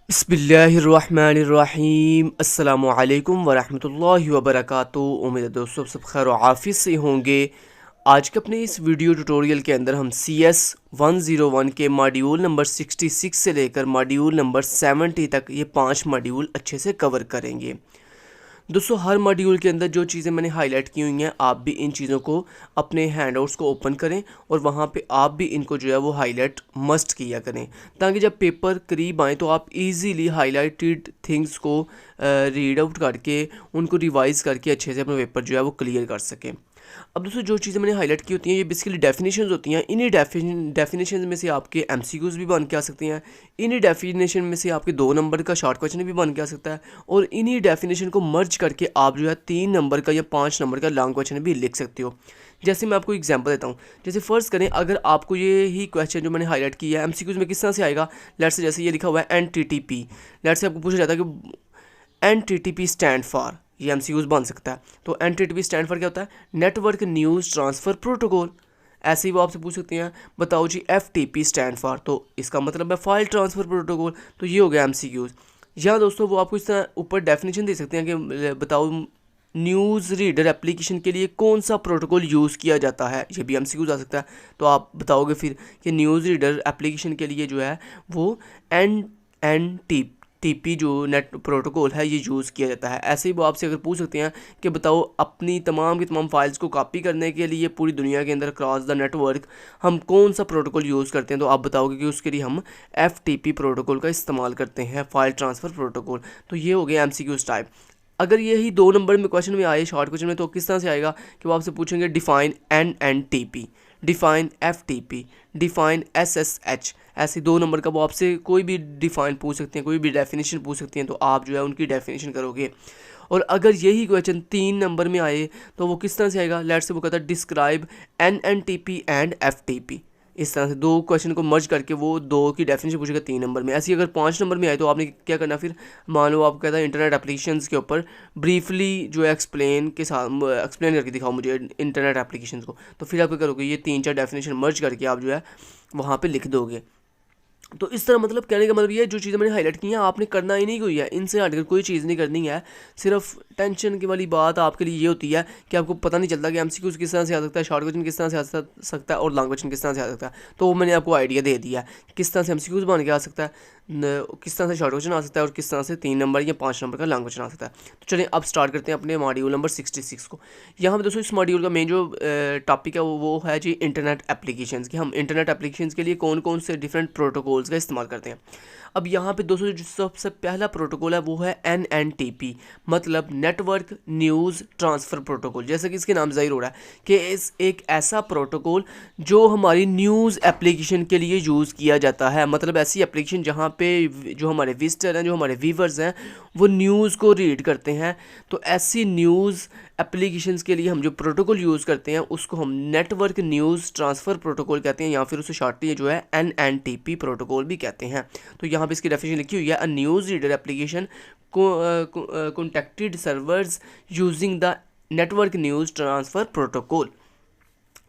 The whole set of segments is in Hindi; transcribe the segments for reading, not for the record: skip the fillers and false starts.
बिस्मिल्लाहिर्रहमानिर्रहीम अस्सलामुअलैकुम वरहमतुल्लाहि वबरकातुहू। उम्मीद है दोस्तों सब खैर और आफियत से होंगे। आज के अपने इस वीडियो ट्यूटोरियल के अंदर हम CS 101 के मॉड्यूल नंबर 66 से लेकर मॉड्यूल नंबर 70 तक ये 5 मॉड्यूल अच्छे से कवर करेंगे। दोस्तों हर मॉड्यूल के अंदर जो चीज़ें मैंने हाईलाइट की हुई हैं, आप भी इन चीज़ों को अपने हैंडआउट्स को ओपन करें और वहाँ पे आप भी इनको जो है वो हाईलाइट मस्ट किया करें, ताकि जब पेपर करीब आए तो आप इजीली हाईलाइटेड थिंग्स को रीड आउट करके उनको रिवाइज़ करके अच्छे से अपना पेपर जो है वो क्लियर कर सकें। अब दोस्तों जो चीज़ें मैंने हाईलाइट की होती हैं ये बेसिकली डेफिनेशंस होती हैं। इन्हीं डेफिनेशन में से आपके MCQs भी बन के आ सकते हैं। इन्हीं डेफिनेशन में से आपके 2 नंबर का शॉर्ट क्वेश्चन भी बन के आ सकता है और इन्हीं डेफिनेशन को मर्ज करके आप जो है 3 नंबर का या 5 नंबर का लॉन्ग क्वेश्चन भी लिख सकते हो। जैसे मैं आपको एग्जांपल देता हूँ। जैसे फ़र्ज़ करें अगर आपको ये ही क्वेश्चन जो मैंने हाईलाइट किया है MCQs में किस तरह से आएगा। लेट्स से जैसे ये लिखा हुआ है NTTP। लेट्स से आपको पूछा जाता है कि NTTP स्टैंड फॉर, ये MCQs बन सकता है। तो NTTP स्टैंड फॉर क्या होता है? Network news transfer protocol. ऐसे ही वो आपसे पूछ सकते हैं बताओ जी FTP स्टैंड फॉर, तो इसका मतलब है फाइल ट्रांसफ़र प्रोटोकॉल। तो ये हो गया MCQs। यहाँ दोस्तों वो आपको इस तरह ऊपर डेफिनेशन दे सकते हैं कि बताओ न्यूज़ रीडर एप्लीकेशन के लिए कौन सा प्रोटोकॉल यूज़ किया जाता है। ये भी MCQs आ सकता है। तो आप बताओगे फिर कि न्यूज़ रीडर एप्लीकेशन के लिए जो है वो NTP जो नेट प्रोटोकॉल है ये यूज़ किया जाता है। ऐसे ही वो आपसे अगर पूछ सकते हैं कि बताओ अपनी तमाम की तमाम फाइल्स को कॉपी करने के लिए पूरी दुनिया के अंदर क्रॉस द नेटवर्क हम कौन सा प्रोटोकॉल यूज़ करते हैं, तो आप बताओगे कि उसके लिए हम FTP प्रोटोकॉल का इस्तेमाल करते हैं, फाइल ट्रांसफ़र प्रोटोकॉल। तो ये हो गया MCQs टाइप। अगर यही 2 नंबर में क्वेश्चन में आए शॉर्ट क्वेश्चन में, तो किस तरह से आएगा कि वो आपसे पूछेंगे define NNTP, define FTP, define SSH। ऐसे 2 नंबर का वो आपसे कोई भी डिफाइन पूछ सकते हैं, कोई भी डेफिनेशन पूछ सकते हैं, तो आप जो है उनकी डेफिनेशन करोगे। और अगर यही क्वेश्चन 3 नंबर में आए तो वो किस तरह से आएगा। लेट्स से वो कहता है डिस्क्राइब NNTP एंड FTP। इस तरह से 2 क्वेश्चन को मर्ज करके वो 2 की डेफिनेशन पूछेगा 3 नंबर में। ऐसे ही अगर 5 नंबर में आए तो आपने क्या करना फिर, मान लो आप कहता है इंटरनेट एप्लीकेशंस के ऊपर ब्रीफली जो है एक्सप्लेन करके दिखाओ मुझे इंटरनेट एप्लीकेशंस को। तो फिर आप क्या करोगे, ये 3-4 डेफिनेशन मर्ज करके आप जो है वहाँ पे लिख दोगे। तो इस तरह मतलब कहने का मतलब ये है जो चीज़ें मैंने हाईलाइट की हैं आपने करना ही नहीं कोई है, इनसे हटकर कोई चीज़ नहीं करनी है। सिर्फ टेंशन की वाली बात आपके लिए ये होती है कि आपको पता नहीं चलता कि MCQs किस तरह से आ सकता है, शॉर्ट क्वेश्चन किस तरह से आ सकता है और लॉन्ग क्वेश्चन किस तरह से आ सकता है। तो वो मैंने आपको आइडिया दे दिया है किस तरह से MCQs बन के आ सकता है, किस तरह से शॉर्ट क्वेश्चन आ सकता है और किस तरह से 3 नंबर या 5 नंबर का लॉन्ग क्वेश्चन आ सकता है। तो चलिए अब स्टार्ट करते हैं अपने मॉड्यूल नंबर 66 को। यहाँ पर दोस्तों इस मॉड्यूल का मेन जो टॉपिक है वो है जी इंटरनेट एप्लीकेशंस की। हम इंटरनेट एप्लीकेशंस के लिए कौन कौन से डिफरेंट प्रोटोकॉल्स का इस्तेमाल करते हैं। अब यहाँ पे दोस्तों जो सबसे पहला प्रोटोकॉल है वो है NNTP, मतलब नेटवर्क न्यूज़ ट्रांसफ़र प्रोटोकॉल। जैसे कि इसके नाम ज़ाहिर हो रहा है कि इस एक ऐसा प्रोटोकॉल जो हमारी न्यूज़ एप्लीकेशन के लिए यूज़ किया जाता है, मतलब ऐसी एप्लीकेशन जहाँ पे जो हमारे विजिटर हैं, जो हमारे व्यूवर्स हैं, वो न्यूज़ को रीड करते हैं। तो ऐसी न्यूज़ एप्लीकेशंस के लिए हम जो प्रोटोकॉल यूज़ करते हैं उसको हम नेटवर्क न्यूज़ ट्रांसफ़र प्रोटोकॉल कहते हैं, या फिर उसे शॉर्टली जो है NNTP प्रोटोकॉल भी कहते हैं। तो यहाँ पे इसकी डेफिनेशन लिखी हुई है, a news reader application contacted servers using the network news transfer protocol.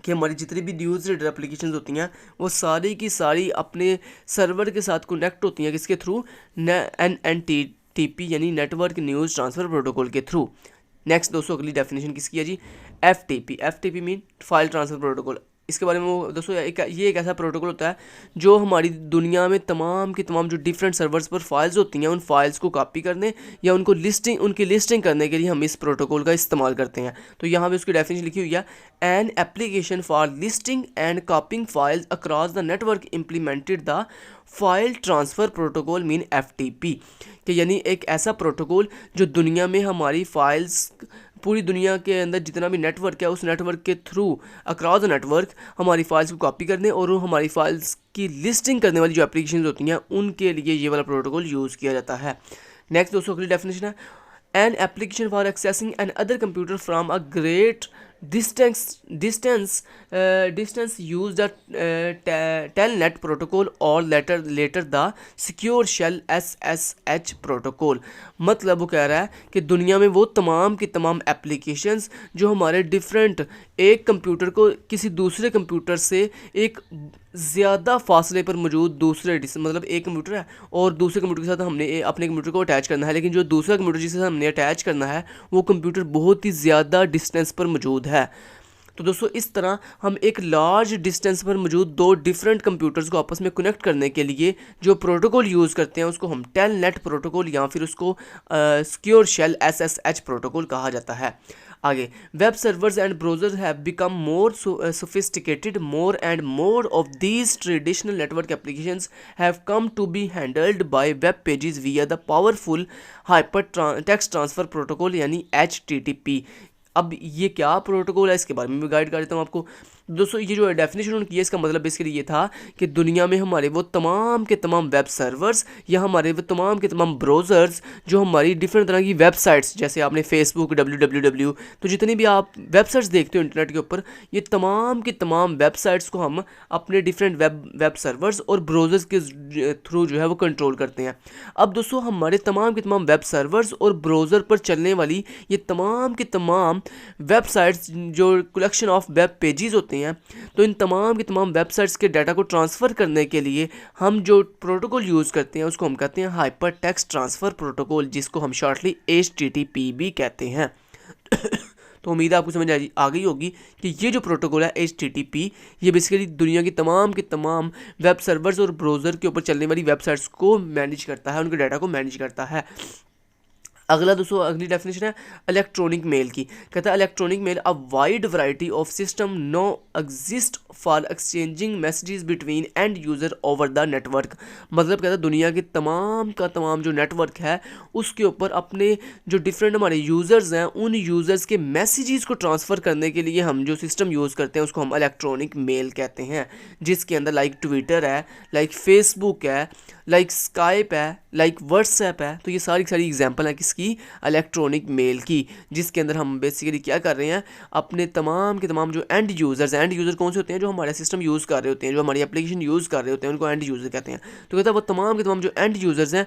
कि हमारी जितनी भी न्यूज़ रीडर एप्लीकेशंस होती हैं वो सारी की सारी अपने सर्वर के साथ कनेक्ट होती हैं, किसके थ्रू, NNTP यानी नेटवर्क न्यूज़ ट्रांसफ़र प्रोटोकॉल के थ्रू। नेक्स्ट दोस्तों अगली डेफिनेशन किसकी है जी, FTP mean file transfer protocol. इसके बारे में वो दोस्तों ये एक ऐसा प्रोटोकॉल होता है जो हमारी दुनिया में तमाम की तमाम जो डिफरेंट सर्वर्स पर फाइल्स होती हैं उन फाइल्स को कॉपी करने या उनकी लिस्टिंग करने के लिए हम इस प्रोटोकॉल का इस्तेमाल करते हैं। तो यहाँ पे उसकी डेफिनेशन लिखी हुई है, an application for listing and कॉपिंग files across the network implemented the file transfer protocol mean FTP। कि यानी एक ऐसा प्रोटोकॉल जो दुनिया में हमारी फाइल्स, पूरी दुनिया के अंदर जितना भी नेटवर्क है उस नेटवर्क के थ्रू अक्रॉस द नेटवर्क हमारी फाइल्स को कॉपी करने और हमारी फाइल्स की लिस्टिंग करने वाली जो एप्लीकेशन होती हैं उनके लिए ये वाला प्रोटोकॉल यूज़ किया जाता है। नेक्स्ट दोस्तों अगली डेफिनेशन है, an application for accessing an other computer from a great Distance use the telnet protocol और later the secure shell SSH protocol। मतलब वो कह रहा है कि दुनिया में वो तमाम की तमाम एप्लीकेशंस जो हमारे डिफरेंट एक कंप्यूटर को किसी दूसरे कंप्यूटर से एक ज़्यादा फासले पर मौजूद मतलब एक कंप्यूटर है और दूसरे कंप्यूटर के साथ हमने अपने कंप्यूटर को अटैच करना है, लेकिन जो दूसरा कंप्यूटर जिसे हमने अटैच करना है वो कंप्यूटर बहुत ही ज़्यादा डिस्टेंस पर मौजूद है। तो दोस्तों इस तरह हम एक लार्ज डिस्टेंस पर मौजूद दो डिफरेंट कंप्यूटर्स को आपस में कनेक्ट करने के लिए जो प्रोटोकॉल यूज़ करते हैं उसको हम टेलनेट प्रोटोकॉल या फिर उसको सिक्योर शेल SSH प्रोटोकॉल कहा जाता है। आगे, web servers and browsers have become more sophisticated, more and more of these traditional network applications have come to be handled by web pages via the powerful hyper text transfer protocol यानी HTTP। अब ये क्या प्रोटोकॉल है इसके बारे में भी गाइड कर देता हूँ आपको। दोस्तों ये जो डेफिनेशन उन्होंने किया इसका मतलब बेसिकली ये था कि दुनिया में हमारे वो तमाम के तमाम वेब सर्वर्स या हमारे वो तमाम के तमाम ब्राउज़र्स जो हमारी डिफरेंट तरह की वेबसाइट्स, जैसे आपने फेसबुक www, तो जितनी भी आप वेबसाइट्स देखते हो इंटरनेट के ऊपर, ये तमाम की तमाम वेबसाइट्स को हम अपने डिफरेंट वेब सर्वर्स और ब्राउज़र्स के थ्रू जो है वो कंट्रोल करते हैं। अब दोस्तों हमारे तमाम के तमाम वेब सर्वर्स और ब्राउज़र पर चलने वाली ये तमाम की तमाम वेबसाइट्स जो कलेक्शन ऑफ वेब पेजेस होते हैं, तो इन तमाम की तमाम वेबसाइट्स के डाटा को ट्रांसफ़र करने के लिए हम जो प्रोटोकॉल यूज़ करते हैं उसको हम कहते हैं हाइपर टेक्स्ट ट्रांसफ़र प्रोटोकॉल, जिसको हम शॉर्टली HTTP भी कहते हैं। तो उम्मीद है आपको समझ आ गई होगी कि ये जो प्रोटोकॉल है HTTP, ये बेसिकली दुनिया की तमाम वेब सर्वर्स और ब्राउज़र के ऊपर चलने वाली वेबसाइट्स को मैनेज करता है, उनके डाटा को मैनेज करता है। अगला दोस्तों अगली डेफिनेशन है इलेक्ट्रॉनिक मेल की। कहता है electronic mail a wide variety of system no exist for exchanging messages between end user over the network. मतलब कहता है दुनिया के तमाम का तमाम जो नेटवर्क है उसके ऊपर अपने जो डिफरेंट हमारे यूज़र्स हैं उन यूज़र्स के मैसेजेस को ट्रांसफ़र करने के लिए हम जो सिस्टम यूज़ करते हैं उसको हम इलेक्ट्रॉनिक मेल कहते हैं, जिसके अंदर लाइक ट्विटर है, लाइक फेसबुक है, लाइक स्काइप है, लाइक व्हाट्सएप है। तो ये सारी एग्जांपल है किसकी, इलेक्ट्रॉनिक मेल की, जिसके अंदर हम बेसिकली क्या कर रहे हैं, अपने तमाम के तमाम जो एंड यूज़र कौन से होते हैं, जो हमारे सिस्टम यूज़ कर रहे होते हैं, जो हमारी एप्लीकेशन यूज़ कर रहे होते हैं, उनको एंड यूज़र कहते हैं। तो कहता है वो तमाम के तमाम जो एंड यूज़र्स हैं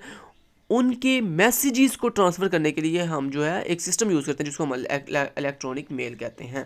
उनके मैसेजेस को ट्रांसफ़र करने के लिए हम जो है एक सिस्टम यूज़ करते हैं जिसको हम इलेक्ट्रॉनिक मेल कहते हैं।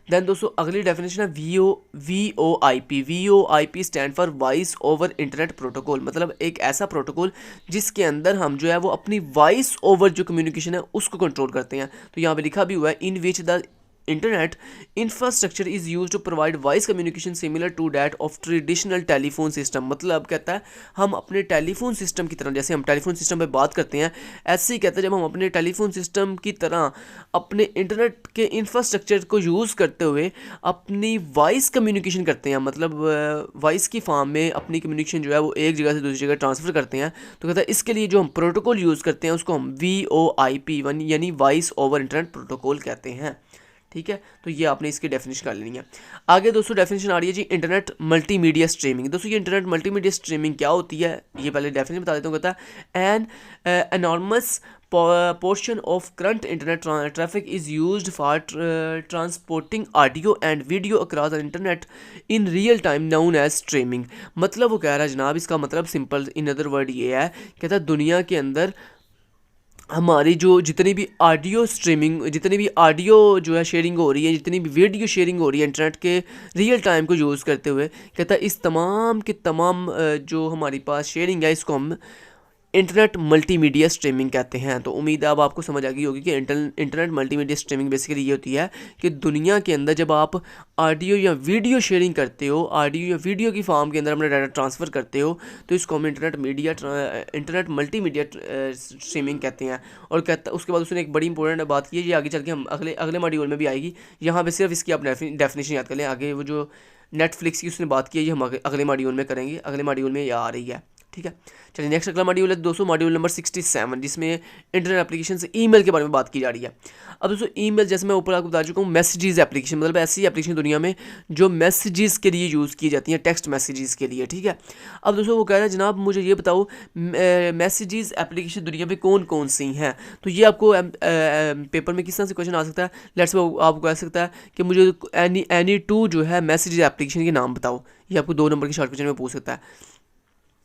देन दोस्तों अगली डेफिनेशन है VoIP। VoIP stand for voice over internet protocol. मतलब एक ऐसा प्रोटोकॉल जिसके अंदर हम जो है वो अपनी वॉइस ओवर जो कम्युनिकेशन है उसको कंट्रोल करते हैं। तो यहाँ पे लिखा भी हुआ है in which the internet infrastructure is use to provide voice communication similar to that of traditional telephone system. मतलब कहता है हम अपने टेलीफोन सिस्टम की तरह, जैसे हम टेलीफोन सिस्टम पे बात करते हैं, ऐसे ही कहता है जब हम अपने टेलीफोन सिस्टम की तरह अपने इंटरनेट के इंफ्रास्ट्रक्चर को यूज़ करते हुए अपनी वॉइस कम्युनिकेशन करते हैं, मतलब वॉइस की फॉर्म में अपनी कम्युनिकेशन जो है वो एक जगह से दूसरी जगह ट्रांसफ़र करते हैं। तो कहता है इसके लिए जो हम प्रोटोकॉल यूज़ करते हैं उसको हम VoIP यानी वॉइस ओवर इंटरनेट प्रोटोकॉल कहते हैं। ठीक है, तो ये आपने इसकी डेफिनेशन कर लेनी है। आगे दोस्तों डेफिनेशन आ रही है जी इंटरनेट मल्टीमीडिया स्ट्रीमिंग। दोस्तों ये इंटरनेट मल्टीमीडिया स्ट्रीमिंग क्या होती है, ये पहले डेफिनेशन बता देता हूँ। कहता है an enormous portion of current internet traffic is used for transporting audio and video across the internet in real time known as streaming। मतलब वो कह रहा है जनाब, इसका मतलब सिंपल इन अदर वर्ड ये है, कहता है दुनिया के अंदर हमारी जो जितनी भी ऑडियो स्ट्रीमिंग, जितनी भी ऑडियो जो है शेयरिंग हो रही है, जितनी भी वीडियो शेयरिंग हो रही है इंटरनेट के रियल टाइम को यूज़ करते हुए, कहता है इस तमाम के तमाम जो हमारी पास शेयरिंग है इसको हम इंटरनेट मल्टीमीडिया स्ट्रीमिंग कहते हैं। तो उम्मीद है अब आपको समझ आ गई होगी कि इंटरनेट मल्टीमीडिया स्ट्रीमिंग बेसिकली ये होती है कि दुनिया के अंदर जब आप ऑडियो या वीडियो शेयरिंग करते हो, ऑडियो या वीडियो की फॉर्म के अंदर अपना डाटा ट्रांसफ़र करते हो, तो इसको हम इंटरनेट मल्टीमीडिया स्ट्रीमिंग कहते हैं। और कहता उसके बाद उसने एक बड़ी इंपॉर्टेंट बात की है, ये आगे चल के हम अगले मॉड्यूल में भी आएगी। यहाँ पर सिर्फ इसकी आप डेफिनेशन याद कर लें। आगे वो जो नेटफ्लिक्स की उसने बात की है ये हम अगले मॉड्यूल में करेंगे, अगले मॉड्यूल में ये आ रही है। ठीक है। चलिए नेक्स्ट अगला मॉड्यूल है दोस्तों मॉड्यूल नंबर 67, जिसमें इंटरनेट एप्लीकेशन से ईमेल के बारे में बात की जा रही है। अब दोस्तों ईमेल जैसे मैं ऊपर आपको बता चुका हूँ मैसेजेस एप्लीकेशन, मतलब ऐसी एप्लीकेशन दुनिया में जो मैसेजेस के लिए यूज़ की जाती हैं, टेक्स्ट मैसेजेस के लिए, ठीक है। अब दोस्तों वो कह रहे हैं जनाब मुझे ये बताओ मैसेजेस एप्लीकेशन दुनिया में कौन कौन सी हैं। तो ये आपको पेपर में किस तरह से क्वेश्चन आ सकता है, लेट्स आपको कह सकता है कि मुझे एनी टू जो है मैसेजेस एप्लीकेशन के नाम बताओ। ये आपको 2 नंबर के शॉर्ट क्वेश्चन में पूछ सकता है,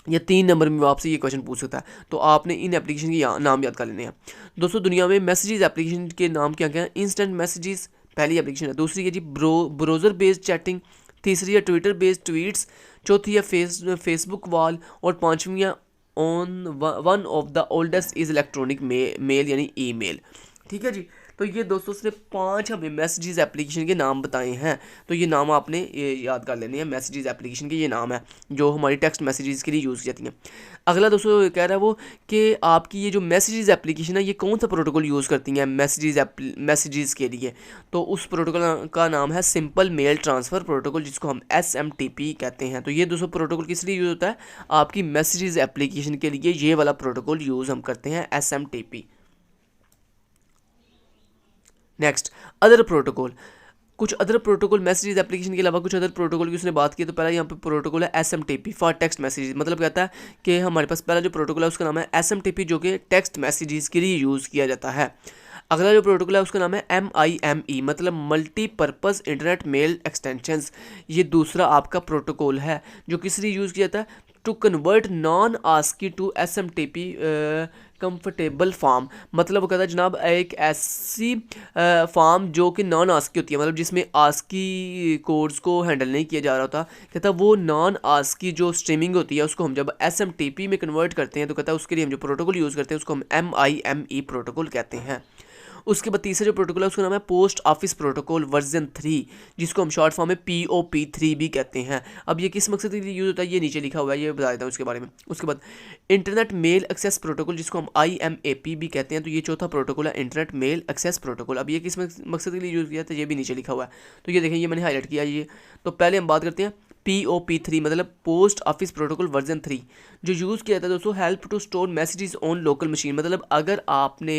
या 3 नंबर में आपसे ये क्वेश्चन पूछ सकता है। तो आपने इन एप्लीकेशन के नाम याद कर लेने हैं। दोस्तों दुनिया में मैसेजेस एप्लीकेशन के नाम क्या क्या हैं। इंस्टेंट मैसेजेस पहली एप्लीकेशन है, दूसरी है जी ब्राउज़र बेस्ड चैटिंग, तीसरी है ट्विटर बेस्ड ट्वीट्स, चौथी है फेसबुक वॉल, और पाँचवीं है one of the oldest is electronic mail यानी ईमेल, ठीक है जी। तो ये दोस्तों सिर्फ 5 हमें मैसेजेस एप्लीकेशन के नाम बताए हैं। तो ये नाम आपने याद कर लेने हैं, मैसेजेस एप्लीकेशन के ये नाम है जो हमारी टेक्स्ट मैसेजेस के लिए यूज़ की जाती हैं। अगला दोस्तों कह रहा है वो कि आपकी ये जो मैसेजेस एप्लीकेशन है ये कौन सा प्रोटोकॉल यूज़ करती हैं मैसेजेस के लिए। तो उस प्रोटोकॉल का नाम है सिंपल मेल ट्रांसफ़र प्रोटोकॉल, जिसको हम SMTP कहते हैं। तो ये दोस्तों प्रोटोकॉल किस लिए यूज़ होता है, आपकी मैसेजेस एप्लीकेशन के लिए ये वाला प्रोटोकॉल यूज़ हम करते हैं, SMTP। नेक्स्ट अदर प्रोटोकॉल, कुछ अदर प्रोटोकॉल मैसेजेस एप्लीकेशन के अलावा कुछ अदर प्रोटोकॉल की उसने बात की। तो पहला यहाँ पे प्रोटोकॉल है SMTP फॉर टेक्स्ट मैसेजेस, मतलब कहता है कि हमारे पास पहला जो प्रोटोकॉल है उसका नाम है SMTP जो कि टेक्स्ट मैसेजेस के लिए यूज़ किया जाता है। अगला जो प्रोटोकॉल है उसका नाम है MIME, मतलब मल्टीपर्पज़ इंटरनेट मेल एक्सटेंशंस। ये दूसरा आपका प्रोटोकॉल है जो किस लिए यूज़ किया जाता है, to convert non ASCII to SMTP comfortable form. मतलब वो कहता है जनाब एक ऐसी फॉर्म जो कि नॉन आस्की होती है, मतलब जिसमें आस्की कोड्स को हैंडल नहीं किया जा रहा होता। कहता है वो नॉन आस्की जो स्ट्रीमिंग होती है उसको हम जब SMTP में कन्वर्ट करते हैं तो कहता है उसके लिए हम जो प्रोटोकॉल यूज़ करते हैं उसको हम MIME प्रोटोकॉल कहते हैं। उसके बाद तीसरा जो प्रोटोकॉल है उसका नाम है पोस्ट ऑफिस प्रोटोकॉल वर्जन 3, जिसको हम शॉर्ट फॉर्म में POP3 भी कहते हैं। अब ये किस मकसद के लिए यूज़ होता है ये नीचे लिखा हुआ है, ये बता देता हूँ उसके बारे में। उसके बाद इंटरनेट मेल एक्सेस प्रोटोकॉल जिसको हम IMAP भी कहते हैं। तो ये चौथा प्रोटोकॉल है इंटरनेट मेल एक्सेस प्रोटोकॉल। अब ये किस मकसद के लिए यूज़ किया था ये भी नीचे लिखा हुआ है। तो ये देखें ये मैंने हाईलाइट किया ये। तो पहले हम बात करते हैं POP3 मतलब पोस्ट ऑफिस प्रोटोकॉल वर्जन 3, जो यूज़ किया जाता है दोस्तों help to store messages on local machine. मतलब अगर आपने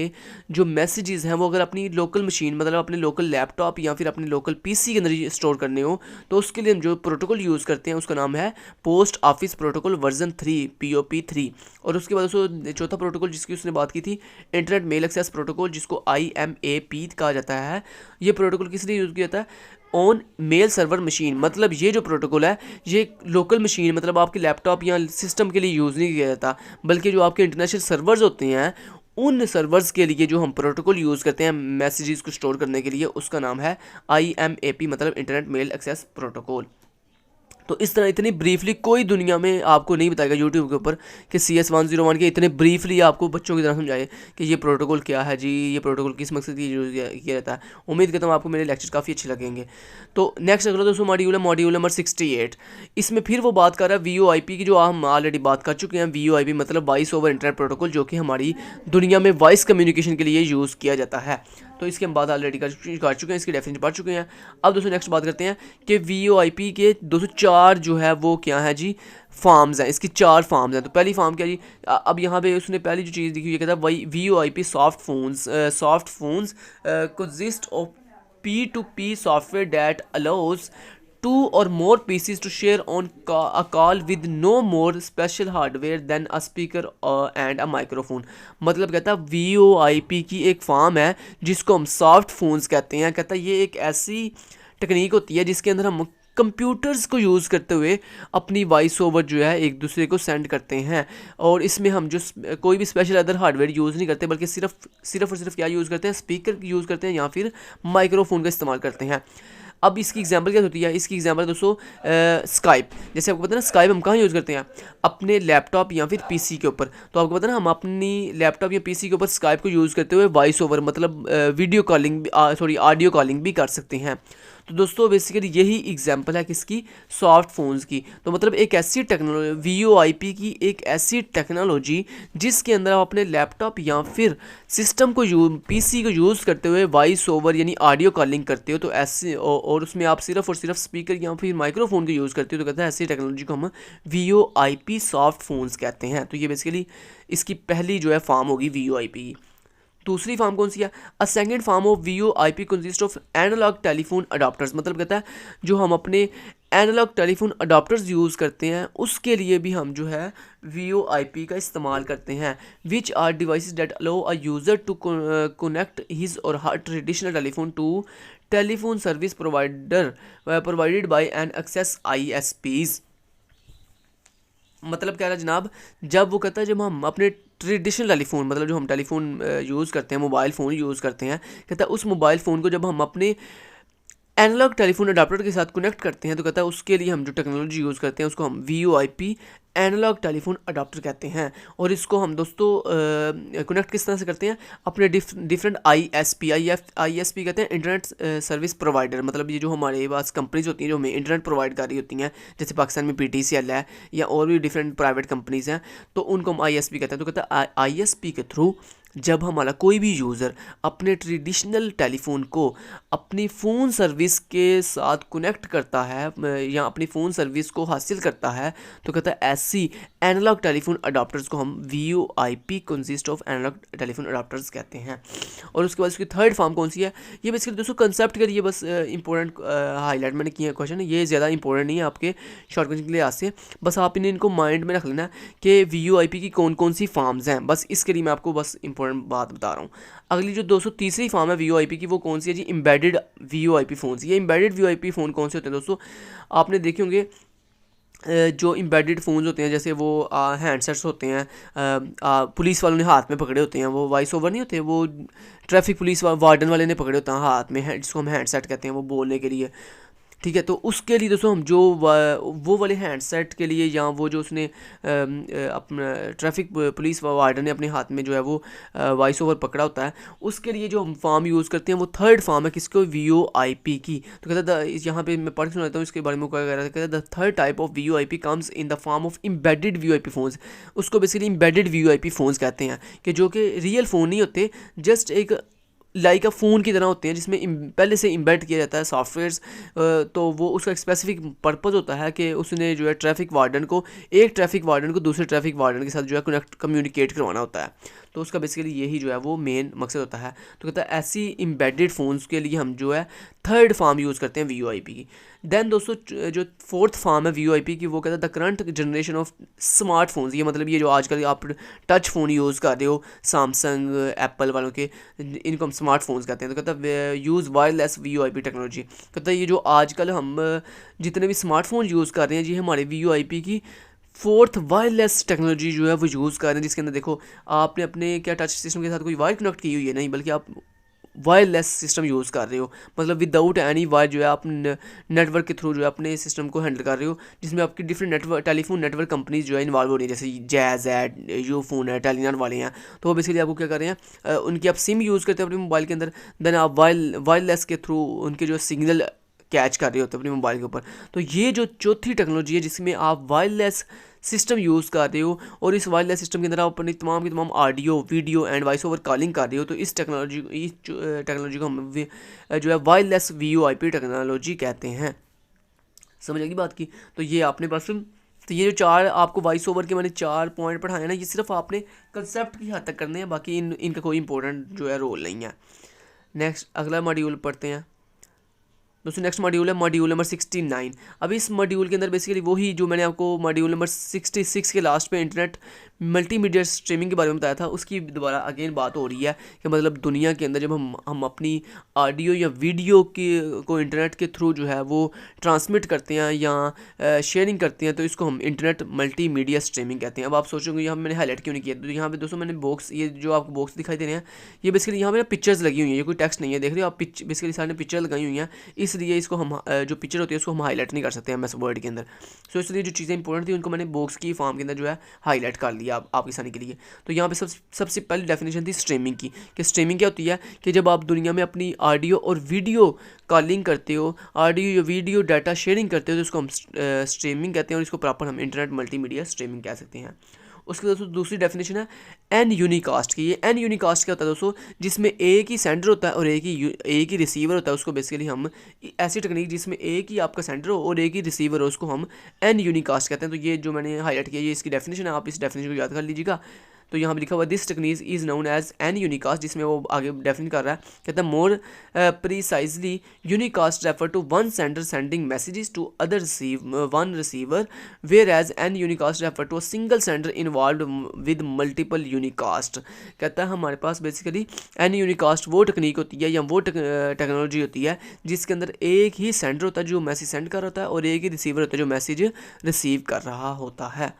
जो मैसेजेस हैं वो अगर अपनी लोकल मशीन मतलब अपने लोकल लैपटॉप या फिर अपने लोकल PC के अंदर स्टोर करने हो तो उसके लिए हम जो प्रोटोकॉल यूज़ करते हैं उसका नाम है post office protocol version 3 POP3। और उसके बाद दोस्तों चौथा प्रोटोकॉल जिसकी उसने बात की थी इंटरनेट मेल एक्सेस प्रोटोकॉल जिसको IMAP कहा जाता है। ये प्रोटोकॉल किस लिए यूज़ किया जाता है, ऑन मेल सर्वर मशीन। मतलब ये जो प्रोटोकॉल है ये लोकल मशीन मतलब आपके लैपटॉप या सिस्टम के लिए यूज़ नहीं किया जाता, बल्कि जो आपके इंटरनेशनल सर्वर्स होते हैं उन सर्वर्स के लिए जो हम प्रोटोकॉल यूज़ करते हैं मैसेजेस को स्टोर करने के लिए उसका नाम है IMAP मतलब इंटरनेट मेल एक्सेस प्रोटोकॉल। तो इस तरह इतनी ब्रीफली कोई दुनिया में आपको नहीं बताएगा यूट्यूब के ऊपर कि CS101 के इतने ब्रीफली आपको बच्चों की तरह समझाए कि ये प्रोटोकॉल क्या है जी, ये प्रोटोकॉल किस मकसद के यूज़ किया जाता है। उम्मीद करता हूँ आपको मेरे लेक्चर काफ़ी अच्छे लगेंगे। तो नेक्स्ट अगला दोस्तों मॉड्यूल है मॉड्यूल नंबर 68। इसमें फिर वो बात कर रहा है VoIP की जो हम ऑलरेडी बात कर चुके हैं। VoIP मतलब वॉइस ओवर इंटरनेट प्रोटोकॉल जो कि हमारी दुनिया में वॉइस कम्युनिकेशन के लिए यूज़ किया जाता है। तो इसकी हम बात ऑलरेडी कर चुके हैं, इसकी डेफिनेशन पढ़ चुके हैं। अब दोस्तों नेक्स्ट बात करते हैं कि VoIP के 204 जो है वो क्या है जी फॉर्म्स हैं। इसकी 4 फॉर्म्स हैं। तो पहली फॉर्म क्या जी, अब यहाँ पे उसने पहली जो चीज़ लिखी हुई है कहता है वही VoIP soft phones consist of P2P software that allows 2 or more PCs to share on a call with no more special hardware than a speaker and a microphone। मतलब कहता है VoIP की एक फॉर्म है जिसको हम सॉफ्ट फोन्स कहते हैं। कहता है ये एक ऐसी टेक्निक होती है जिसके अंदर हम कंप्यूटर्स को यूज़ करते हुए अपनी वॉइस ओवर जो है एक दूसरे को सेंड करते हैं। और इसमें हम जो कोई भी स्पेशल अदर हार्डवेयर यूज़ नहीं करते बल्कि सिर्फ और सिर्फ क्या यूज़ करते हैं, स्पीकर यूज़ करते हैं या फिर माइक्रोफोन का इस्तेमाल करते हैं। अब इसकी एग्जांपल क्या होती है, इसकी एग्जांपल दोस्तों स्काइप। जैसे आपको पता है ना स्काइप हम कहाँ यूज़ करते हैं, अपने लैपटॉप या फिर PC के ऊपर। तो आपको पता है ना हम अपनी लैपटॉप या PC के ऊपर स्काइप को यूज़ करते हुए वॉइस ओवर मतलब वीडियो कॉलिंग ऑडियो कॉलिंग भी कर सकते हैं। तो दोस्तों बेसिकली यही एग्जांपल है किसकी, सॉफ्ट फ़ोन्स की। तो मतलब एक ऐसी टेक्नोलॉजी VoIP की, एक ऐसी टेक्नोलॉजी जिसके अंदर आप अपने लैपटॉप या फिर सिस्टम को PC को यूज़ करते हुए वॉइस ओवर यानी ऑडियो कॉलिंग करते हो, तो ऐसे और उसमें आप सिर्फ और सिर्फ स्पीकर या फिर माइक्रोफोन का यूज़ करते हो, तो कहते हैं ऐसी टेक्नोलॉजी को हम VoIP सॉफ्ट फ़ोन्स कहते हैं। तो ये बेसिकली इसकी पहली जो है फॉर्म होगी VoIP की। दूसरी फॉर्म कौन सी है, a second form of VoIP consist of analogue telephone adapters. मतलब कहता है जो हम अपने एनालॉग टेलीफोन अडाप्टर्स यूज़ करते हैं उसके लिए भी हम जो है VoIP का इस्तेमाल करते हैं, which are devices that allow a user to connect his or her traditional telephone to telephone service provider provided by an access ISPs। मतलब क्या रहा जनाब, जब वो कहता है जब हम अपने ट्रेडिशनल टेलीफोन, मतलब जो हम टेलीफोन यूज़ करते हैं, मोबाइल फ़ोन यूज़ करते हैं, कहता है उस मोबाइल फ़ोन को जब हम अपने एनालॉग टेलीफोन अडाप्टर के साथ कनेक्ट करते हैं, तो कहता है उसके लिए हम जो टेक्नोलॉजी यूज़ करते हैं उसको हम VoIP एनालॉग टेलीफोन अडाप्टर कहते हैं। और इसको हम दोस्तों कनेक्ट किस तरह से करते हैं, अपने डिफरेंट ISP कहते हैं इंटरनेट सर्विस प्रोवाइडर। मतलब ये जो हमारे पास कंपनीज होती हैं जो हमें इंटरनेट प्रोवाइड कर रही होती हैं, जैसे पाकिस्तान में PTCL है या और भी डिफरेंट प्राइवेट कंपनीज़ हैं, तो उनको हम ISP कहते हैं। तो कहता है ISP के थ्रू जब हमारा कोई भी यूज़र अपने ट्रेडिशनल टेलीफोन को अपनी फ़ोन सर्विस के साथ कनेक्ट करता है या अपनी फ़ोन सर्विस को हासिल करता है, तो कहता है ऐसी एनालॉग टेलीफोन अडाप्टर्स को हम VoIP consist of analogue telephone adapters कहते हैं। और उसके बाद उसकी थर्ड फॉर्म कौन सी है, ये बेसिकली दोस्तों कंसेप्ट के लिए बस इंपॉर्टेंट हाईलाइट मैंने किया क्वेश्चन है, ये ज़्यादा इंपॉर्टेंट नहीं है आपके शॉर्ट क्वेश्चन के लिए आज से, बस आप इनको माइंड में रख लेना कि VoIP की कौन कौन सी फॉर्म्स हैं, बस इसके लिए मैं आपको बस इंपॉर्टेंट बात बता रहा हूँ। अगली जो दोस्तों तीसरी फॉर्म है VoIP की, वो कौन सी है जी, एम्बेडेड VoIP फ़ोन्स। ये एम्बेडेड VoIP फ़ोन कौन से होते हैं दोस्तों, आपने देखे होंगे जो एम्बेडेड फ़ोन्स होते हैं, जैसे वो हैंडसेट्स होते हैं, पुलिस वालों ने हाथ में पकड़े होते हैं, वो वॉइस ओवर नहीं होते, वो ट्रैफिक पुलिस वार्डन वाले ने पकड़े होते हैं हाथ में, जिसको हम हैंडसेट कहते हैं, वो बोलने के लिए, ठीक है। तो उसके लिए दोस्तों हम जो वो वाले हैंडसेट के लिए या वो जो उसने अपना ट्रैफिक पुलिस वार्डन ने अपने हाथ में जो है वो वॉइस ओवर पकड़ा होता है, उसके लिए जो हम फॉर्म यूज़ करते हैं वो थर्ड फॉर्म है किसको, VoIP की। तो कहता है यहाँ पे मैं पढ़ के सुनाता हूँ इसके बारे में, क्या कह रहा था, कहता है the third type of VoIP comes in the form of embedded VoIP phones. उसको बेसिकली एम्बेडेड VoIP फ़ोन्स कहते हैं, कि जो कि रियल फ़ोन नहीं होते, जस्ट एक लाइक फ़ोन की तरह होते हैं जिसमें पहले से इम्बेड किया जाता है सॉफ्टवेयर्स। तो वो उसका स्पेसिफिक पर्पज़ होता है कि उसने जो है ट्रैफिक वार्डन को दूसरे ट्रैफिक वार्डन के साथ जो है कम्युनिकेट करवाना होता है। तो उसका बेसिकली यही जो है वो मेन मकसद होता है। तो कहता है ऐसी एम्बेडेड फ़ोन्स के लिए हम जो है थर्ड फॉर्म यूज़ करते हैं VoIP की। देन दोस्तों जो फोर्थ फॉर्म है VoIP की, वो कहता है the current generation of smartphones. ये मतलब ये जो आजकल आप टच फ़ोन यूज़ कर रहे हो सैमसंग एप्पल वालों के, इनको हम स्मार्टफोन्स कहते हैं। तो कहता है यूज़ वायरलेस VoIP टेक्नोलॉजी। कहता है ये जो आजकल हम जितने भी स्मार्टफोन यूज़ कर रहे हैं जी, हमारे VoIP की फोर्थ वायरलेस टेक्नोलॉजी जो है वो यूज़ कर रहे हैं, जिसके अंदर देखो आपने अपने क्या टच सिस्टम के साथ कोई वायर कनेक्ट की हुई है, नहीं, बल्कि आप वायरलेस सिस्टम यूज़ कर रहे हो, मतलब विदाउट एनी वायर जो है आप नेटवर्क के थ्रू जो है अपने सिस्टम को हैंडल कर रहे हो, जिसमें आपकी डिफरेंट टेलीफोन नेटवर्क कंपनीज जो है इन्वॉल्व हो रही है, जैसे जैज़ है, यूफोन है, टेलीनॉर वाले हैं। तो वो बेसिकली आपको क्या कर रहे हैं, उनकी आप सिम यूज़ करते हैं अपने मोबाइल के अंदर, देन आप वायरलेस के थ्रू उनके जो सिग्नल कैच कर रहे होते हैं अपने मोबाइल के ऊपर। तो ये जो चौथी टेक्नोलॉजी है जिसमें आप वायरलेस सिस्टम यूज़ कर रहे हो, और इस वायरलेस सिस्टम के अंदर आप अपनी तमाम की तमाम audio, video and voice over calling कर रहे हो, तो इस टेक्नोलॉजी को हम जो है वायरलेस VoIP टेक्नोलॉजी कहते हैं। समझ आएगी बात की। तो ये आपने बस, तो ये जो चार आपको वॉइस ओवर के मैंने 4 पॉइंट पढ़ाए ना, ये सिर्फ आपने कंसेप्ट की हद तक करने हैं, बाकी इनका कोई इंपॉर्टेंट जो है रोल नहीं है। नेक्स्ट अगला मॉड्यूल पढ़ते हैं दोस्तों। नेक्स्ट मॉड्यूल है मॉड्यूल नंबर 69। अब इस मॉड्यूल के अंदर बेसिकली वही जो मैंने आपको मॉड्यूल नंबर 66 के लास्ट पे इंटरनेट मल्टीमीडिया स्ट्रीमिंग के बारे में बताया था, उसकी दोबारा अगेन बात हो रही है कि मतलब दुनिया के अंदर जब हम अपनी ऑडियो या वीडियो को इंटरनेट के थ्रू जो है वो ट्रांसमिट करते हैं या शेयरिंग करते हैं, तो इसको हम इंटरनेट मल्टीमीडिया स्ट्रीमिंग कहते हैं। अब आप सोचोगे यहाँ मैंने हाईलाइट क्यों नहीं किया, तो यहाँ पे दोस्तों मैंने बॉक्स, ये जो आपको बॉक्स दिखाई दे रहे हैं, ये बेसिकली यहाँ पे पिक्चर्स लगी हुई हैं, ये कोई टेक्स्ट नहीं है, देख रहे हो आप, बेसिकली सारे पिक्चर लगाई हुई हैं, इसलिए इसको हम जो पिक्चर होती है उसको हम हाईलाइट नहीं कर सकते MS वर्ड के अंदर। सो इसलिए जो चीज़ें इंपॉर्टेंट थी उनको मैंने बॉक्स की फॉर्म के अंदर जो है हाईलाइट कर लिया आपकी आसानी के लिए। तो यहाँ पे सबसे पहली डेफिनेशन थी स्ट्रीमिंग की, कि स्ट्रीमिंग क्या होती है कि जब आप दुनिया में अपनी ऑडियो और वीडियो कॉलिंग करते हो, ऑडियो या वीडियो डाटा शेयरिंग करते हो, तो इसको हम स्ट्रीमिंग कहते हैं, और इसको प्रॉपर हम इंटरनेट मल्टीमीडिया स्ट्रीमिंग कह सकते हैं। उसके दोस्तों दूसरी डेफिनेशन है एन यूनिकास्ट की। ये एन यूनिकास्ट क्या होता है दोस्तों, जिसमें एक ही सेंडर होता है और एक ही रिसीवर होता है। उसको बेसिकली हम ऐसी टेक्निक जिसमें एक ही आपका सेंडर हो और एक ही रिसीवर हो, उसको हम एन यूनिकास्ट कहते हैं। तो ये जो मैंने हाईलाइट किया, ये इसकी डेफिनेशन है, आप इस डेफिनेशन को याद कर लीजिएगा। तो यहाँ पर लिखा हुआ this technique is known as an unicast, जिसमें वो आगे डेफिनेट कर रहा है, कहता है more precisely unicast refer to one sender sending messages to other one receiver, whereas an unicast refer to a single sender involve with multiple unicast. कहता है हमारे पास बेसिकली एन यूनिकास्ट वो टेक्निक होती है या वो टेक्नोलॉजी होती है जिसके अंदर एक ही सेंडर होता है जो मैसेज सेंड कर रहा होता है और एक ही रिसीवर होता है जो मैसेज रिसीव कर रहा होता है।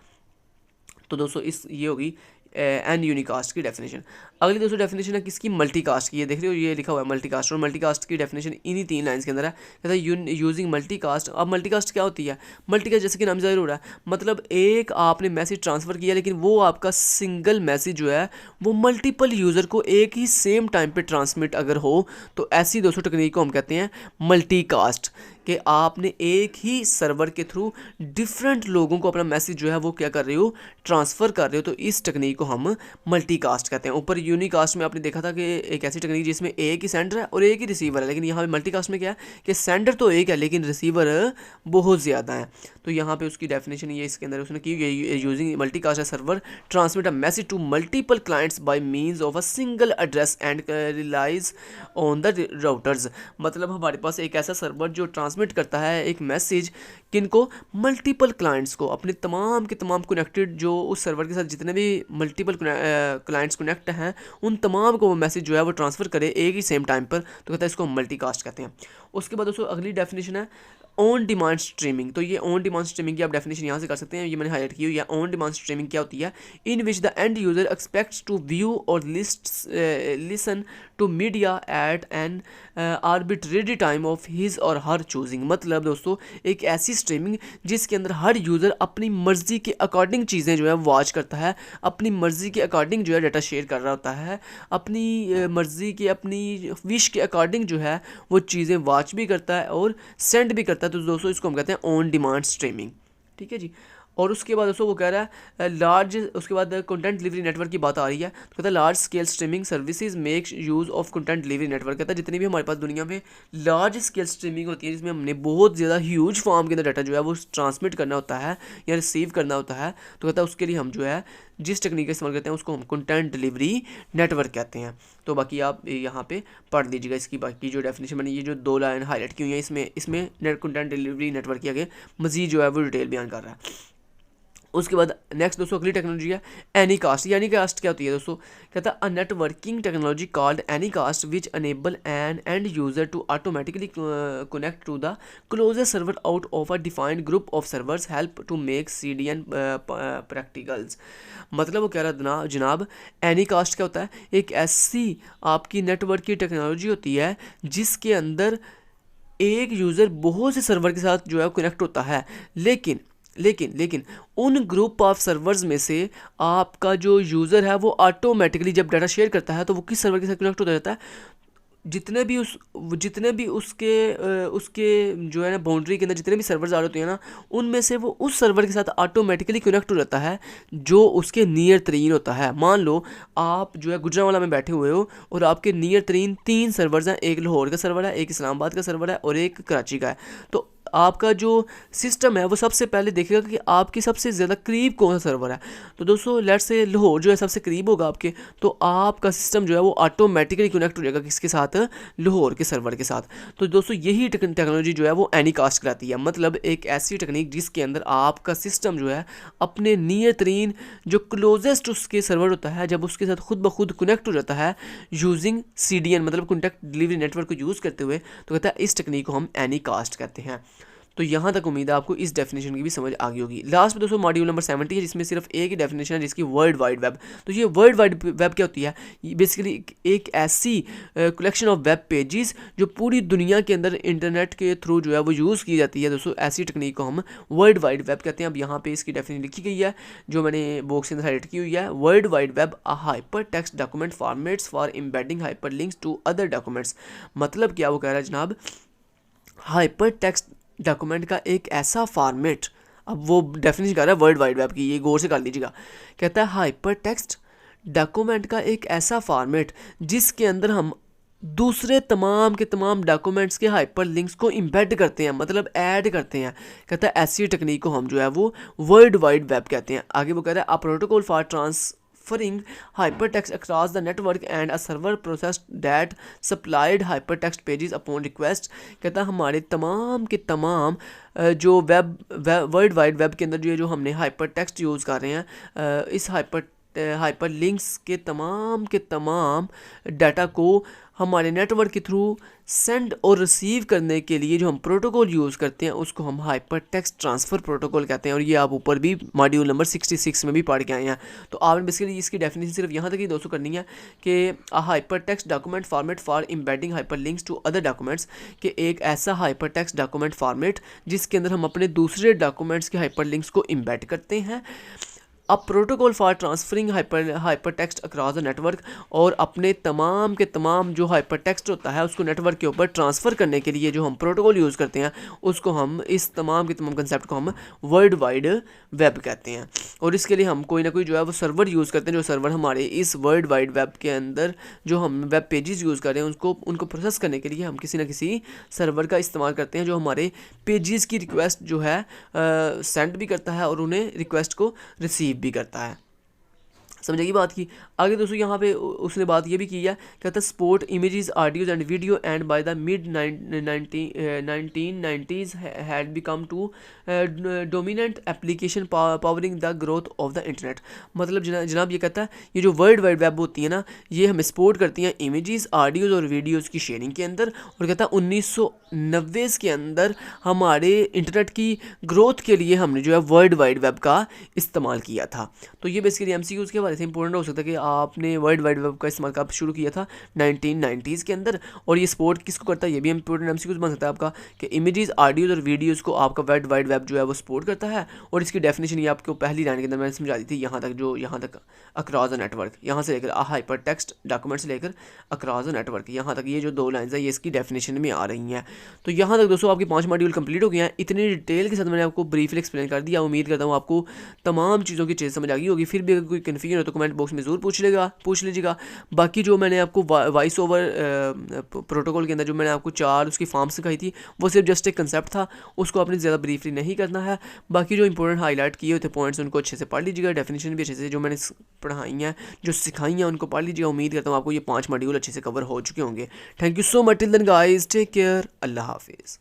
तो दोस्तों ये होगी एन यूनिकास्ट की डेफिनेशन। अगली दोस्तों डेफिनेशन है किसकी, मल्टीकास्ट की। ये देख रहे हो, ये लिखा हुआ है मल्टीकास्ट, और मल्टीकास्ट की डेफिनेशन इन्हीं 3 लाइन्स के अंदर है। कहता है यूजिंग मल्टीकास्ट। अब मल्टीकास्ट क्या होती है, मल्टीकास्ट जैसे कि नाम ज़ाहिर हो रहा है, मतलब एक आपने मैसेज ट्रांसफ़र किया लेकिन वो आपका सिंगल मैसेज जो है वो मल्टीपल यूज़र को एक ही सेम टाइम पे ट्रांसमिट अगर हो, तो ऐसी दोस्तों टेक्निक को हम कहते हैं मल्टीकास्ट, कि आपने एक ही सर्वर के थ्रू डिफरेंट लोगों को अपना मैसेज जो है वो क्या कर रहे हो, ट्रांसफ़र कर रहे हो। तो इस टेक्निक को हम मल्टीकास्ट कहते हैं। ऊपर यूनिकास्ट में आपने देखा था कि एक ऐसी टेक्निक जिसमें एक ही सेंडर है और एक ही रिसीवर है, लेकिन यहाँ पे मल्टीकास्ट में क्या है कि सेंडर तो एक है लेकिन रिसीवर बहुत ज़्यादा है। तो यहाँ पे उसकी डेफिनेशन ये इसके अंदर उसने की, यूजिंग मल्टीकास्ट है server transmit a message to multiple clients by means of a single address and relies on the routers. मतलब हमारे पास एक ऐसा सर्वर जो ट्रांसमिट करता है एक मैसेज किनको, मल्टीपल क्लाइंट्स को, अपने तमाम के तमाम कनेक्टेड जो उस सर्वर के साथ जितने भी मल्टीपल क्लाइंट्स कनेक्ट हैं उन तमाम को वो मैसेज जो है वो ट्रांसफ़र करे एक ही सेम टाइम पर। तो कहता है इसको मल्टीकास्ट कहते हैं। उसके बाद दोस्तों अगली डेफिनेशन है ऑन डिमांड स्ट्रीमिंग। तो ये ऑन डिमांड स्ट्रीमिंग की आप डेफिनेशन यहाँ से कर सकते हैं, ये मैंने हाईलाइट की हुई है। ऑन डिमांड स्ट्रीमिंग क्या होती है, in which the end user expects to view or listen to media at an arbitrary time of his or her choosing. मतलब दोस्तों एक ऐसी स्ट्रीमिंग जिसके अंदर हर यूज़र अपनी मर्ज़ी के अकॉर्डिंग चीज़ें जो है वॉच करता है, अपनी मर्ज़ी के अकॉर्डिंग जो है डाटा शेयर कर रहा होता है, अपनी मर्ज़ी के अपनी विश के अकॉर्डिंग जो है वो चीज़ें वॉच भी करता है और सेंड भी करता है। तो दोस्तों इसको हम कहते हैं ऑन डिमांड स्ट्रीमिंग, ठीक है जी। और उसके बाद दोस्तों वो कह रहा है लार्ज, उसके बाद कंटेंट डिलीवरी नेटवर्क की बात आ रही है। तो कहता है large scale streaming services make use of content delivery network. कहता है जितनी भी हमारे पास दुनिया में लार्ज स्केल स्ट्रीमिंग होती है जिसमें हमने बहुत ज़्यादा ह्यूज फॉर्म के अंदर डाटा जो है वो ट्रांसमिट करना होता है या रिसीव करना होता है, तो कहता है उसके लिए हम जो है जिस टेक्निक का इस्तेमाल करते हैं उसको हम कंटेंट डिलीवरी नेटवर्क कहते हैं। तो बाकी आप यहाँ पे पढ़ लीजिएगा इसकी बाकी जो डेफिनेशन मैंने ये जो 2 लाइन हाईलाइट की हुई है इसमें नेट कंटेंट डिलीवरी नेटवर्क के आगे मज़ीद जो है वो डिटेल बयान कर रहा है। उसके बाद नेक्स्ट दोस्तों अगली टेक्नोलॉजी है एनीकास्ट। ये एनीकास्ट क्या होती है दोस्तों, कहता है a networking technology called anycast which enable an end user to automatically connect to the closest server out of a defined group of servers help to make CDN practicals. मतलब वो कह रहा है जनाब एनीकास्ट क्या होता है, एक ऐसी आपकी नेटवर्क की टेक्नोलॉजी होती है जिसके अंदर एक यूज़र बहुत से सर्वर के साथ जो है कनेक्ट होता है, लेकिन उन ग्रुप ऑफ सर्वर्स में से आपका जो यूज़र है वो ऑटोमेटिकली जब डाटा शेयर करता है तो वो किस सर्वर के साथ कनेक्ट होता जाता है, जितने भी उसके जो है ना बाउंड्री के अंदर जितने भी सर्वर्स आ रहे होते हैं ना उनमें से वो उस सर्वर के साथ ऑटोमेटिकली कनेक्ट हो जाता है जो उसके नियर तरीन होता है। मान लो आप जो है गुजरांवाला में बैठे हुए हो और आपके नियर तरीन 3 सर्वर्स हैं, एक लाहौर का सर्वर है, एक इस्लामाबाद का सर्वर है और एक कराची का है। तो आपका जो सिस्टम है वो सबसे पहले देखेगा कि आपके सबसे ज़्यादा करीब कौन सा सर्वर है। तो दोस्तों लेट्स से लाहौर जो है सबसे करीब होगा आपके, तो आपका सिस्टम जो है वो ऑटोमेटिकली कनेक्ट हो जाएगा किसके साथ, लाहौर के सर्वर के साथ। तो दोस्तों यही टेक्नोलॉजी जो है वो एनीकास्ट कहलाती है। मतलब एक ऐसी टेक्निक जिसके अंदर आपका सिस्टम जो है अपने नियर तरीन जो क्लोजेस्ट उसके सर्वर होता है जब उसके साथ खुद ब खुद कनेक्ट हो जाता है यूजिंग CDN मतलब कॉन्टैक्ट डिलीवरी नेटवर्क को यूज़ करते हुए, तो कहता है इस टेक्निक को हम एनीकास्ट कहते हैं। तो यहाँ तक उम्मीद है आपको इस डेफिनेशन की भी समझ आ गई होगी। लास्ट में दोस्तों मॉड्यूल नंबर 70 है, जिसमें सिर्फ एक ही डेफिनेशन है, जिसकी वर्ल्ड वाइड वेब। तो ये वर्ल्ड वाइड वेब क्या होती है? ये बेसिकली एक ऐसी कलेक्शन ऑफ वेब पेजेस जो पूरी दुनिया के अंदर इंटरनेट के थ्रू जो है वो यूज़ की जाती है दोस्तों। ऐसी टेक्निक को हम वर्ल्ड वाइड वेब कहते हैं। अब यहाँ पे इसकी डेफिनेशन लिखी गई है जो मैंने बॉक्स के अंदर हाइलाइट की हुई है। World wide web a hyper text document formats for embedding hyper links to other documents. मतलब क्या वो कह रहा है जनाब, हाइपर टेक्स्ट डॉक्यूमेंट का एक ऐसा फॉर्मेट, अब वो डेफिनेशन कर रहा है वर्ल्ड वाइड वेब की, ये गौर से कर लीजिएगा। कहता है हाइपर टेक्स्ट डॉक्यूमेंट का एक ऐसा फॉर्मेट जिसके अंदर हम दूसरे तमाम के तमाम डॉक्यूमेंट्स के हाइपर लिंक्स को इम्बेड करते हैं, मतलब ऐड करते हैं। कहता है ऐसी टेक्निक को हम जो है वो वर्ल्ड वाइड वेब कहते हैं। आगे वो कह रहा है a protocol for transferring hypertext across the network and a server process that supplied hypertext pages upon request। कहता है हमारे तमाम के तमाम जो वर्ल्ड वाइड वेब के अंदर जो हमने हाइपर टेक्स्ट यूज़ कर रहे हैं, इस हाइपर लिंक्स के तमाम डाटा को हमारे नेटवर्क के थ्रू सेंड और रिसीव करने के लिए जो हम प्रोटोकॉल यूज़ करते हैं उसको हम हाइपर टेक्स्ट ट्रांसफ़र प्रोटोकॉल कहते हैं। और ये आप ऊपर भी मॉड्यूल नंबर 66 में भी पढ़ के आए हैं। तो आपने बेसिकली इसकी डेफिनेशन सिर्फ यहाँ तक ही दोस्तों करनी है कि hyper text document format for embedding hyper links to other documents, कि एक ऐसा हाइपर टेक्स्ट डॉक्यूमेंट फॉर्मेट जिसके अंदर हम अपने दूसरे डॉक्यूमेंट्स के हाइपर लिंक्स को इम्बेड करते हैं। अब protocol for transferring hyper text across the network, और अपने तमाम के तमाम जो हाइपर टेक्स्ट होता है उसको नेटवर्क के ऊपर ट्रांसफ़र करने के लिए जो हम प्रोटोकॉल यूज़ करते हैं उसको हम इस तमाम के तमाम कंसेप्ट को हम वर्ल्ड वाइड वेब कहते हैं। और इसके लिए हम कोई ना कोई जो है वो सर्वर यूज़ करते हैं, जो सर्वर हमारे इस वर्ल्ड वाइड वेब के अंदर जो हम वेब पेजेस यूज़ कर रहे हैं उनको प्रोसेस करने के लिए हम किसी ना किसी सर्वर का इस्तेमाल करते हैं, जो हमारे पेजेस की रिक्वेस्ट जो है सेंड भी करता है और उन्हें रिक्वेस्ट को रिसीव भी करता है। समझेगी बात की। आगे दोस्तों यहाँ पे उसने बात ये भी की है, कहता है support images audios and video and by the mid 1990s had become to dominant application powering the growth of the internet. मतलब जनाब ये कहता है ये जो वर्ल्ड वाइड वेब होती है ना, ये हमें सपोर्ट करती हैं इमेजेस ऑडियोज़ और वीडियोज़ की शेयरिंग के अंदर। और कहता है 1990 के अंदर हमारे इंटरनेट की ग्रोथ के लिए हमने जो है वर्ल्ड वाइड वेब का इस्तेमाल किया था। तो ये बेसिकली MCQs के बारे से इंपॉर्टेंट हो सकता है कि आपने वर्ल्ड वाइड वेब का इस्तेमाल कब शुरू किया था, 1990s के अंदर। और ये सपोर्ट किसको करता है, ये भी इंपॉर्टेंट MCQs बन सकता है आपका, कि इमेजेस ऑडियोज़ और वीडियोज़ को आपका वर्ल्ड वाइड वेब जो है वो सपोर्ट करता है। और इसकी डेफिनेशन ये आपको पहली लाइन के अंदर मैंने समझा दी थी, यहाँ तक अक्रॉस द नेटवर्क, यहाँ से लेकर हाइपर टेक्स्ट डॉक्यूमेंट से लेकर अक्रॉस द नेटवर्क, यहाँ तक ये जो 2 लाइन्स है ये इसकी डेफिनेशन में आ रही हैं। तो यहाँ तक दोस्तों आपके 5 मॉड्यूल कंप्लीट हो गए हैं। इतनी डिटेल के साथ मैंने आपको ब्रीफली एक्सप्लेन कर दिया। उम्मीद करता हूँ आपको तमाम चीज़ों की चीज़ समझ आ गई होगी। फिर भी अगर कोई कन्फ्यूजन हो तो कमेंट बॉक्स में ज़रूर पूछ लीजिएगा। बाकी जो मैंने आपको वॉइस ओवर प्रोटोकॉल के अंदर जो मैंने आपको 4 उसकी फॉर्म सिखाई थी वो सिर्फ जस्ट एक कंसेप्ट था, उसको आपने ज़्यादा ब्रीफली नहीं करना है। बाकी जो इंपॉर्टेंट हाईलाइट किए होते पॉइंट्स उनको अच्छे से पढ़ लीजिएगा, डेफिनेशन भी अच्छे से जो मैंने पढ़ाई हैं जो सिखाई हैं उनको पढ़ लीजिएगा। उम्मीद करता हूँ आपको ये 5 मॉड्यूल अच्छे से कवर हो चुके होंगे। Thank you so much, till then guys, take care, अल्लाह हाफिज़।